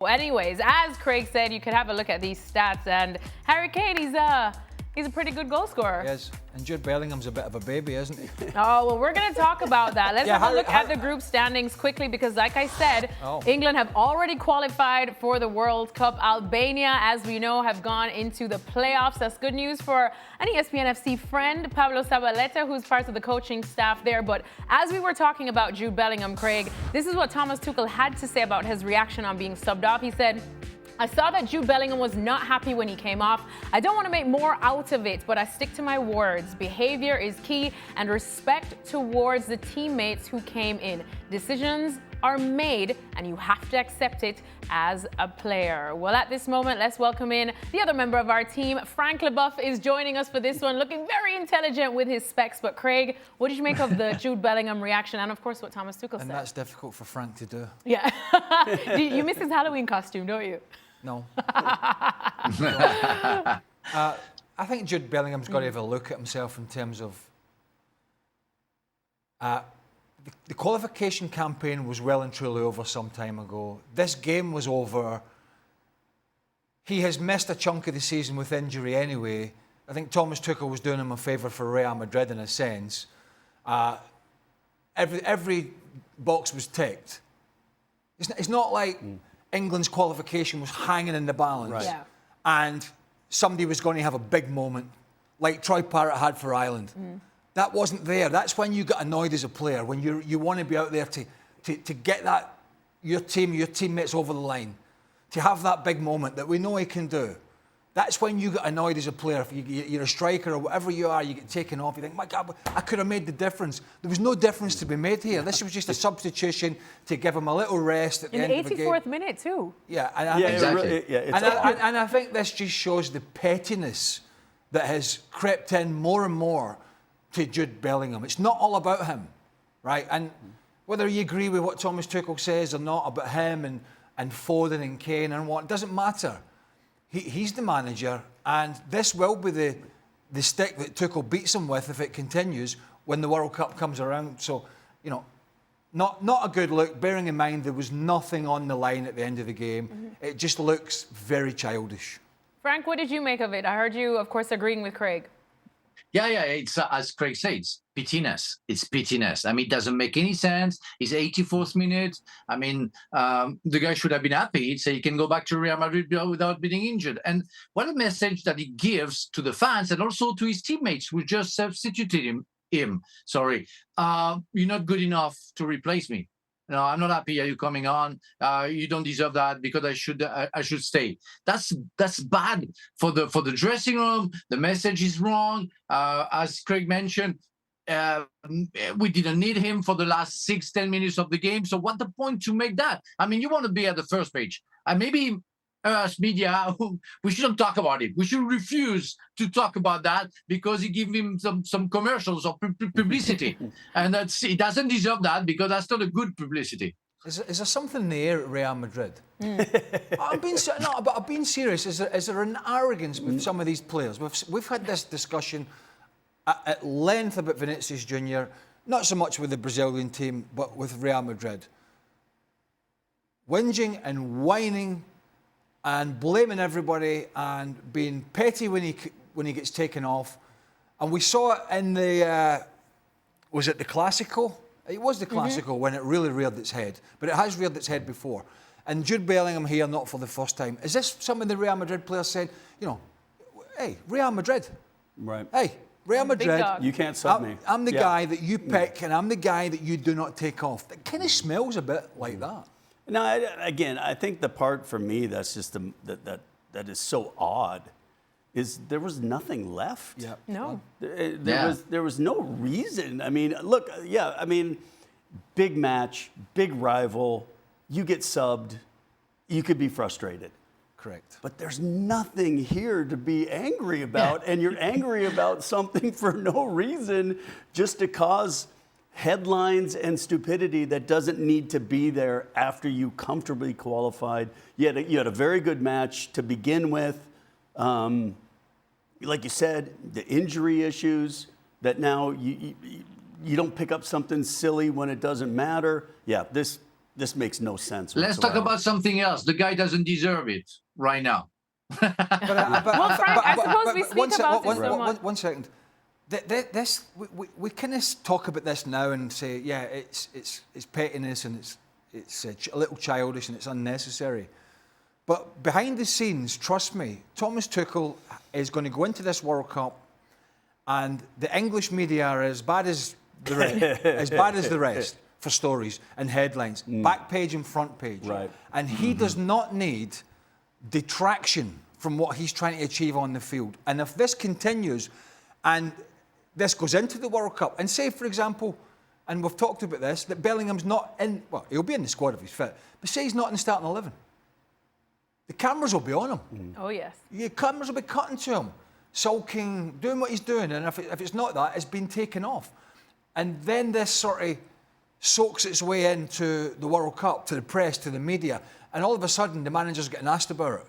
Well, anyways, as Craig said, you could have a look at these stats, and Harry Kane, he's a pretty good goal scorer. Yes, and Jude Bellingham's a bit of a baby, isn't he? Oh, well, we're going to talk about that. Let's have a look at the group standings quickly because, like I said, England have already qualified for the World Cup. Albania, as we know, have gone into the playoffs. That's good news for an ESPN FC friend, Pablo Zabaleta, who's part of the coaching staff there. But as we were talking about Jude Bellingham, Craig, this is what Thomas Tuchel had to say about his reaction on being subbed off. He said, I saw that Jude Bellingham was not happy when he came off. I don't want to make more out of it, but I stick to my words. Behavior is key and respect towards the teammates who came in. Decisions are made and you have to accept it as a player. Well, at this moment, let's welcome in the other member of our team. Frank Leboeuf is joining us for this one, looking very intelligent with his specs. But Craig, what did you make of the Jude Bellingham reaction and, of course, what Thomas Tuchel said? And that's difficult for Frank to do. Yeah. You miss his Halloween costume, don't you? No. I think Jude Bellingham's got to have a look at himself in terms of the qualification campaign was well and truly over some time ago. This game was over. He has missed a chunk of the season with injury anyway. I think Thomas Tuchel was doing him a favour for Real Madrid in a sense. Every box was ticked. It's not like England's qualification was hanging in the balance, right. Yeah. And somebody was going to have a big moment, like Troy Parrott had for Ireland. That wasn't there. That's when you get annoyed as a player, when you want to be out there to get that your teammates over the line, to have that big moment that we know he can do. That's when you get annoyed as a player. If you're a striker or whatever you are, you get taken off. You think, my God, I could have made the difference. There was no difference to be made here. This was just a substitution to give him a little rest at the end of the game. In the 84th minute, too. Yeah, and I think this just shows the pettiness that has crept in more and more to Jude Bellingham. It's not all about him, right? And whether you agree with what Thomas Tuchel says or not about him and Foden and Kane and what, it doesn't matter. He's the manager, and this will be the stick that Tuchel beats him with if it continues when the World Cup comes around. So, you know, not a good look, bearing in mind there was nothing on the line at the end of the game. It just looks very childish. Frank, what did you make of it? I heard you, of course, agreeing with Craig. Yeah, it's as Craig says, pittiness. It's pittiness. I mean, it doesn't make any sense. It's 84th minute. I mean, the guy should have been happy. So he can go back to Real Madrid without being injured. And what a message that he gives to the fans and also to his teammates who just substituted him. You're not good enough to replace me. No, I'm not happy. Are you coming on? You don't deserve that because I should stay. That's bad for the dressing room. The message is wrong. As Craig mentioned, we didn't need him for the last 6-10 minutes of the game. So what the point to make that? I mean, you want to be at the first page. And maybe us media, we shouldn't talk about it. We should refuse to talk about that because he gave him some commercials or publicity. And he doesn't deserve that because that's not a good publicity. Is there something in the air at Real Madrid? I'm being serious. Is there an arrogance with some of these players? We've had this discussion at length about Vinicius Jr., not so much with the Brazilian team, but with Real Madrid. Whinging and whining and blaming everybody and being petty when he gets taken off. And we saw it in the, was it the Clásico? It was the Clásico when it really reared its head. But it has reared its head before. And Jude Bellingham here, not for the first time. Is this some of the Real Madrid players said, hey, Real Madrid. Right. Hey, Real Madrid. You can't sub me. I'm the guy that you pick and I'm the guy that you do not take off. It kind of smells a bit like that. No, again, I think the part for me that's just that is so odd is there was nothing left. Yeah. No. There was no reason. I mean, look, big match, big rival. You get subbed, you could be frustrated. Correct. But there's nothing here to be angry about, and you're angry about something for no reason, just to cause headlines and stupidity that doesn't need to be there after you comfortably qualified. You had a very good match to begin with. Like you said, the injury issues that now you don't pick up something silly when it doesn't matter. Yeah, this This makes no sense. Let's talk about something else. The guy doesn't deserve it right now. Well, Frank, I suppose we speak about this so much. One second. We kind of talk about this now and say, yeah, it's pettiness and it's a little childish and it's unnecessary. But behind the scenes, trust me, Thomas Tuchel is going to go into this World Cup, and the English media are as bad as the rest for stories and headlines, back page and front page. Right. And he does not need detraction from what he's trying to achieve on the field. And if this continues, and this goes into the World Cup, and say, for example, and we've talked about this, that Bellingham's not in, well, he'll be in the squad if he's fit, but say he's not in the starting 11. The cameras will be on him. Oh, yes. The cameras will be cutting to him, sulking, doing what he's doing, and if it's not that, it's been taken off. And then this sort of soaks its way into the World Cup, to the press, to the media, and all of a sudden the manager's getting asked about it.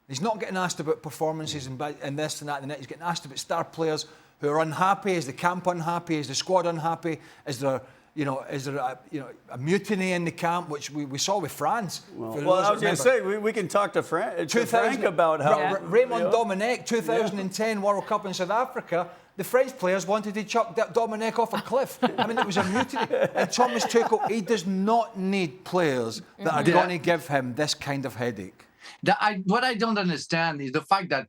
He's not getting asked about performances and this and that and that. He's getting asked about star players who are unhappy. Is the camp unhappy? Is the squad unhappy? Is there a mutiny in the camp, which we saw with France? Well, I was going to say, we can talk to Frank about how... Raymond Domenech, 2010 World Cup in South Africa, the French players wanted to chuck Domenech off a cliff. I mean, it was a mutiny. And Thomas Tuchel, he does not need players that are going to give him this kind of headache. What I don't understand is the fact that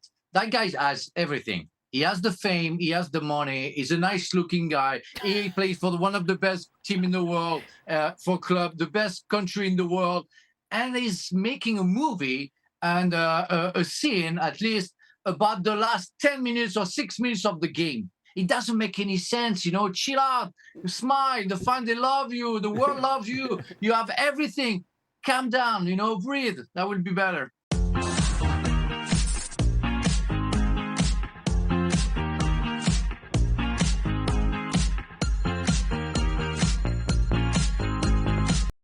guy has everything. He has the fame, he has the money, he's a nice-looking guy. He plays for one of the best teams in the world, for club, the best country in the world. And he's making a movie and a scene, at least, about the last 10 minutes or 6 minutes of the game. It doesn't make any sense, chill out, smile, the fans, they love you, the world loves you, you have everything. Calm down, breathe. That would be better.